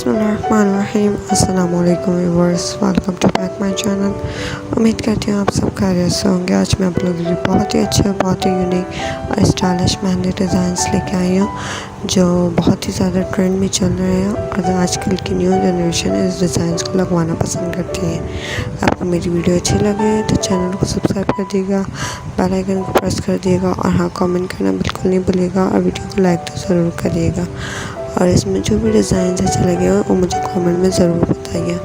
बिस्मिल्लाहिर्रहमानिर्रहीम। अस्सलाम वालेकुम viewers, welcome to back my channel. उम्मीद करती हूँ आप सब खैरियत से होंगे। आज मैं आप लोगों के लिए बहुत ही अच्छे और बहुत ही यूनिक और स्टाइलिश मेहंदी डिज़ाइंस लेके आई हूँ जो बहुत ही ज़्यादा ट्रेंड में चल रहे हैं और आजकल की न्यू जनरेशन इस डिज़ाइंस को लगवाना पसंद करती है। आपको मेरी वीडियो अच्छी लगे तो चैनल को सब्सक्राइब कर दिएगा, बेल आइकन को प्रेस कर दिएगा और हाँ, कमेंट करना बिल्कुल नहीं भूलिएगा और वीडियो को लाइक तो ज़रूर करिएगा। और इसमें जो भी डिज़ाइन अच्छे लगे हो वो मुझे कमेंट में ज़रूर बताइए।